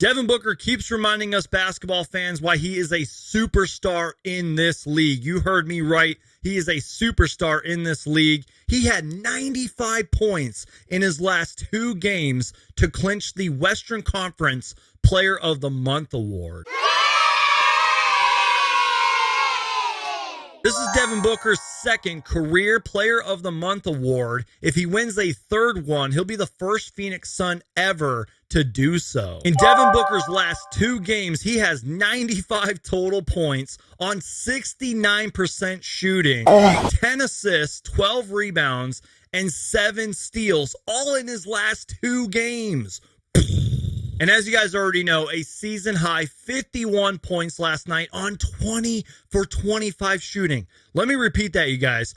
Devin Booker keeps reminding us basketball fans why he is a superstar in this league. You heard me right. He is a superstar in this league. He had 95 points in his last 2 games to clinch the Western Conference Player of the Month award. This is Devin Booker's second career Player of the Month award. If he wins a third one, he'll be the first Phoenix Sun ever to do so. In Devin Booker's last 2 games, he has 95 total points on 69% shooting, 10 assists, 12 rebounds, and 7 steals, all in his last 2 games. And as you guys already know, a season-high 51 points last night on 20 for 25 shooting. Let me repeat that, you guys.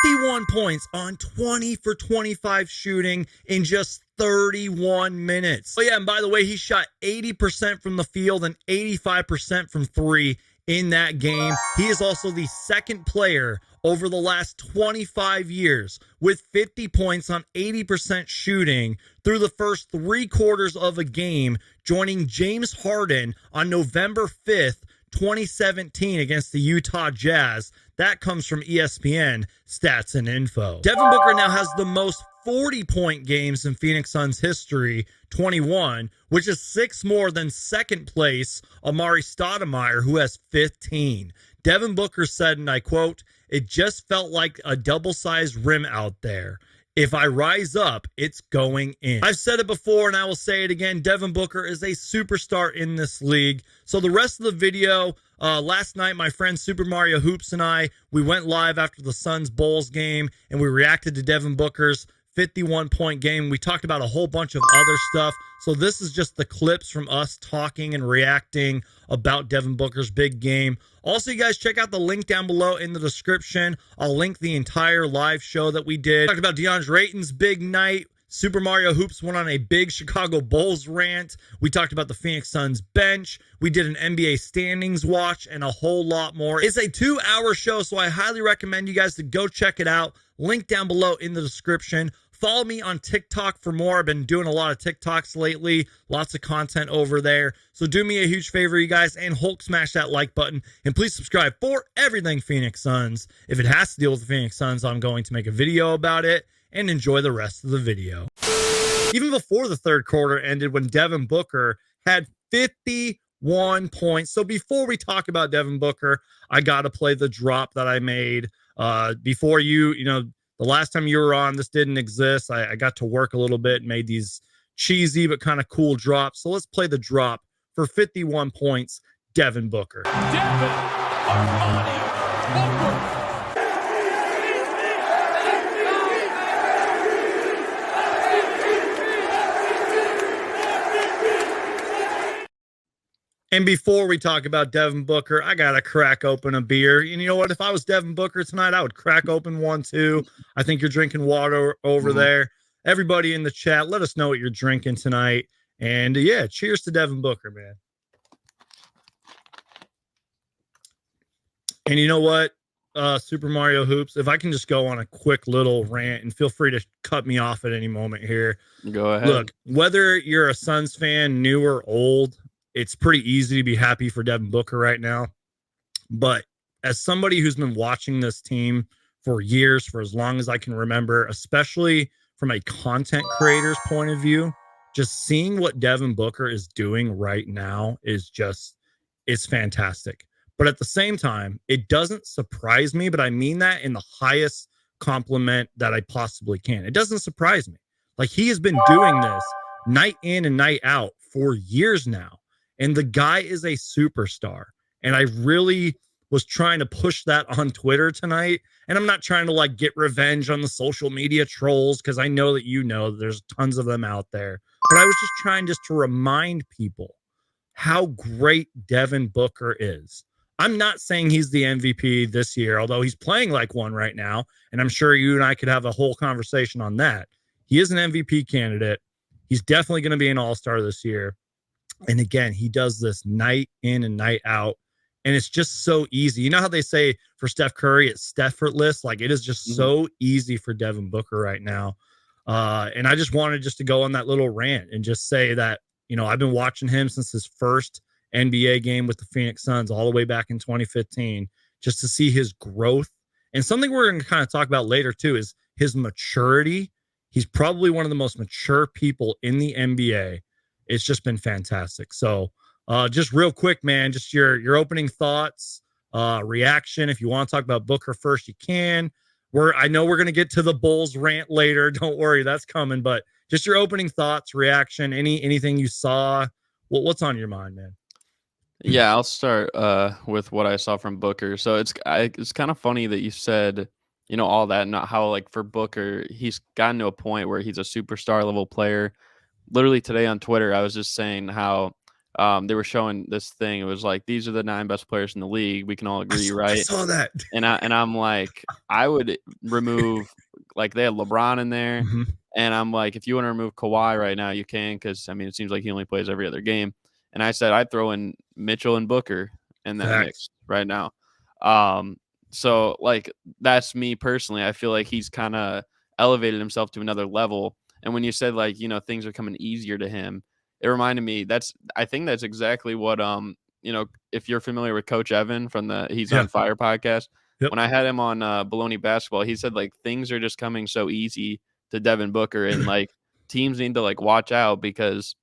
51 points on 20 for 25 shooting in just 31 minutes. Oh, yeah, and by the way, he shot 80% from the field and 85% from 3 in that game. He is also the second player over the last 25 years with 50 points on 80% shooting through the first 3 quarters of a game, joining James Harden on November 5th, 2017 against the Utah Jazz. That comes from ESPN Stats and Info. Devin Booker now has the most 40-point games in Phoenix Suns history, 21, which is 6 more than second place Amari Stoudemire, who has 15. Devin Booker said, and I quote, "It just felt like a double-sized rim out there. If I rise up, it's going in." I've said it before and I will say it again. Devin Booker is a superstar in this league. So the rest of the video, last night, my friend Super Mario Hoops and I, we went live after the Suns Bulls game and we reacted to Devin Booker's 51-point game. We talked about a whole bunch of other stuff. So this is just the clips from us talking and reacting about Devin Booker's big game. Also, you guys check out the link down below in the description. I'll link the entire live show that we did. Talked about DeAndre Ayton's big night. Super Mario Hoops went on a big Chicago Bulls rant. We talked about the Phoenix Suns bench. We did an NBA standings watch and a whole lot more. It's a 2-hour show, so I highly recommend you guys to go check it out. Link down below in the description. Follow me on TikTok for more. I've been doing a lot of TikToks lately. Lots of content over there. So do me a huge favor, you guys, and Hulk smash that like button. And please subscribe for everything Phoenix Suns. If it has to deal with the Phoenix Suns, I'm going to make a video about it. And enjoy the rest of the video. Even before the third quarter ended, when Devin Booker had 51 points. So before we talk about Devin Booker, I got to play the drop that I made. Before the last time you were on, this didn't exist. I got to work a little bit and made these cheesy but kind of cool drops. So let's play the drop for 51 points, Devin Booker. Devin Booker. And before we talk about Devin Booker, I got to crack open a beer. And you know what? If I was Devin Booker tonight, I would crack open one too. I think you're drinking water over there. Everybody in the chat, let us know what you're drinking tonight. And yeah, cheers to Devin Booker, man. And you know what? Super Mario Hoops, if I can just go on a quick little rant, and feel free to cut me off at any moment here. Go ahead. Look, whether you're a Suns fan, new or old, it's pretty easy to be happy for Devin Booker right now. But as somebody who's been watching this team for years, for as long as I can remember, especially from a content creator's point of view, just seeing what Devin Booker is doing right now is fantastic. But at the same time, it doesn't surprise me, but I mean that in the highest compliment that I possibly can. It doesn't surprise me. Like, he has been doing this night in and night out for years now. And the guy is a superstar. And I really was trying to push that on Twitter tonight. And I'm not trying to get revenge on the social media trolls, because I know that there's tons of them out there. But I was just trying to remind people how great Devin Booker is. I'm not saying he's the MVP this year, although he's playing like one right now. And I'm sure you and I could have a whole conversation on that. He is an MVP candidate. He's definitely going to be an all-star this year. And again, he does this night in and night out. And it's just so easy. You know how they say for Steph Curry, it's Steffortless? Like, it is just so easy for Devin Booker right now. And I just wanted to go on that little rant and just say that, I've been watching him since his first NBA game with the Phoenix Suns all the way back in 2015, just to see his growth. And something we're going to kind of talk about later too is his maturity. He's probably one of the most mature people in the NBA. It's just been fantastic. So just real quick, man, just your opening thoughts, reaction. If you want to talk about Booker first, you can. I know we're going to get to the Bulls rant later. Don't worry, that's coming. But just your opening thoughts, reaction, anything you saw. What's on your mind, man? Yeah, I'll start with what I saw from Booker. So it's kind of funny that you said, all that, and how, like, for Booker, he's gotten to a point where he's a superstar level player. Literally today on Twitter, I was just saying how they were showing this thing. It was like, these are the 9 best players in the league. We can all agree, I right? saw that. And I'm like, I would remove, like, they had LeBron in there, Mhm. and I'm like, if you want to remove Kawhi right now, you can, because it seems like he only plays every other game. And I said I'd throw in Mitchell and Booker in that mix right now. So, like, that's me personally. I feel like he's kind of elevated himself to another level. And when you said, like, things are coming easier to him, it reminded me I think that's exactly what if you're familiar with Coach Evan from the He's on Fire podcast. Yep. When I had him on Baloney Basketball, he said, like, things are just coming so easy to Devin Booker, and like teams need to, like, watch out because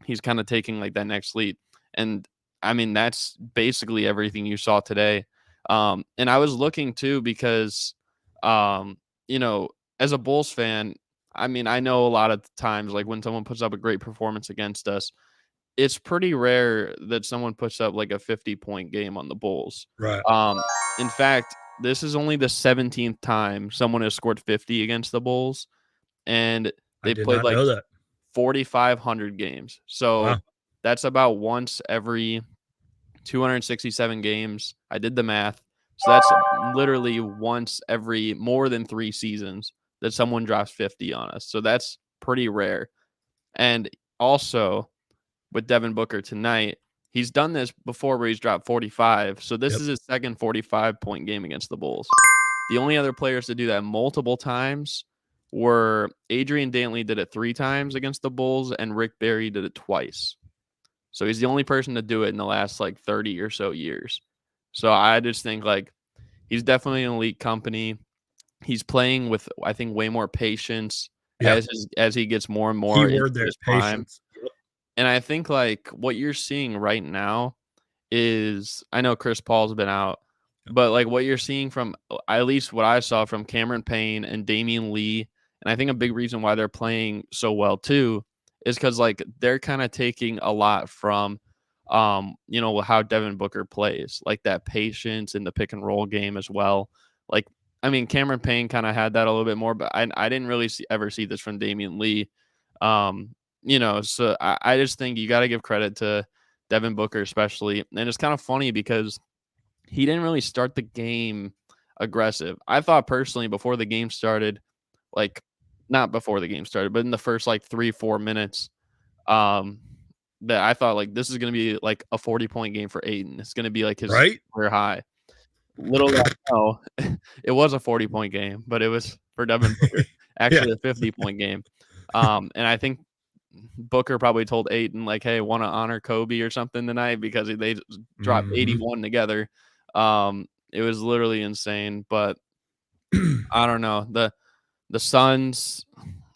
he's kind of taking, like, that next leap. And that's basically everything you saw today. And I was looking too because, as a Bulls fan, I know a lot of times, like, when someone puts up a great performance against us, it's pretty rare that someone puts up like a 50-point game on the Bulls. Right. In fact, this is only the 17th time someone has scored 50 against the Bulls, and they played like 4,500 games. So that's about once every 267 games. I did the math. So that's literally once every more than 3 seasons that someone drops 50 on us. So that's pretty rare. And also with Devin Booker tonight, he's done this before where he's dropped 45. So this is his second 45-point game against the Bulls. The only other players to do that multiple times were Adrian Dantley did it 3 times against the Bulls, and Rick Barry did it twice. So he's the only person to do it in the last, like, 30 or so years. So I just think, like, he's definitely an elite company. He's playing with, I think, way more patience as he gets more and more into his prime. And I think, like, what you're seeing right now is, I know Chris Paul's been out, but, like, what you're seeing from, at least what I saw from Cameron Payne and Damian Lee, and I think a big reason why they're playing so well too, is because, like, they're kind of taking a lot from, how Devin Booker plays, like that patience in the pick and roll game as well. Like, Cameron Payne kind of had that a little bit more, but I didn't really ever see this from Damian Lee. So I just think you got to give credit to Devin Booker especially. And it's kind of funny because he didn't really start the game aggressive. I thought personally before the game started, like, not before the game started, but in the first, like, 3-4 minutes, that I thought, like, this is going to be like a 40-point game for Ayton. It's going to be like his career high. Little did I know, it was a 40-point game, but it was for Devin Booker, actually a 50-point game. And I think Booker probably told Ayton, like, hey, want to honor Kobe or something tonight, because they dropped 81 together. It was literally insane, but I don't know. The Suns,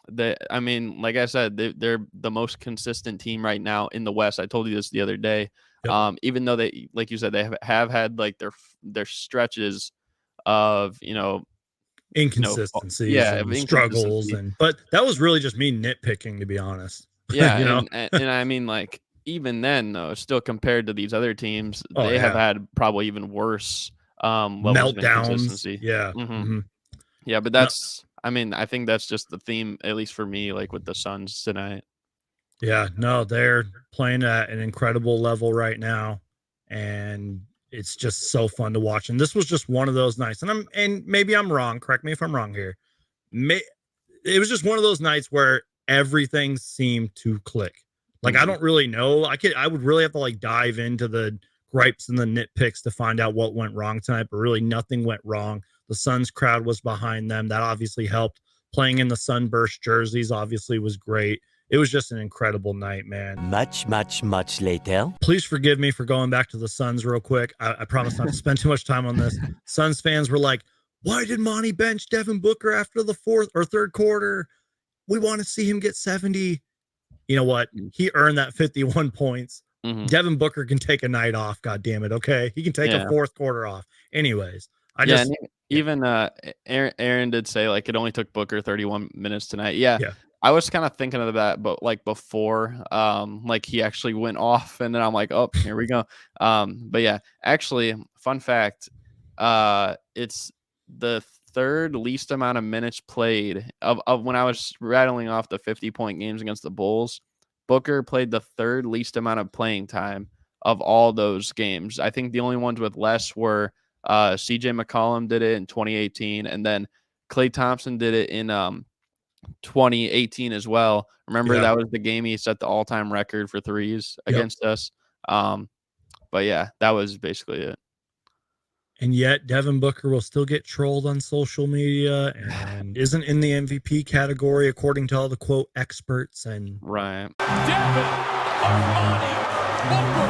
like I said, they're the most consistent team right now in the West. I told you this the other day. Even though they, like you said, they have had, like, their stretches of, inconsistencies and struggles, but that was really just me nitpicking, to be honest. Yeah, and like, even then though, still compared to these other teams, they have had probably even worse levels of inconsistency. Yeah, but that's I think that's just the theme, at least for me, like with the Suns tonight. Yeah, no, they're playing at an incredible level right now, and it's just so fun to watch. And this was just one of those nights, and maybe I'm wrong. Correct me if I'm wrong here. It was just one of those nights where everything seemed to click. Like, I don't really know. I would really have to, like, dive into the gripes and the nitpicks to find out what went wrong tonight, but really nothing went wrong. The Suns crowd was behind them. That obviously helped. Playing in the Sunburst jerseys obviously was great. It was just an incredible night, man. Much later. Please forgive me for going back to the Suns real quick. I promise not to spend too much time on this. Suns fans were like, why did Monty bench Devin Booker after the fourth or third quarter? We want to see him get 70. You know what? He earned that 51 points. Mm-hmm. Devin Booker can take a night off. God damn it. Okay. He can take a fourth quarter off. Anyways, Even Aaron did say like it only took Booker 31 minutes tonight. Yeah. I was kind of thinking of that, but like before, like he actually went off, and then I'm like, oh, here we go. But yeah, actually, fun fact, it's the third least amount of minutes played of when I was rattling off the 50-point games against the Bulls. Booker played the third least amount of playing time of all those games. I think the only ones with less were CJ McCollum did it in 2018, and then Klay Thompson did it in 2018 as well. Remember that was the game he set the all-time record for threes against us. But yeah, that was basically it. And yet Devin Booker will still get trolled on social media and isn't in the MVP category according to all the quote experts and right. Devin Booker.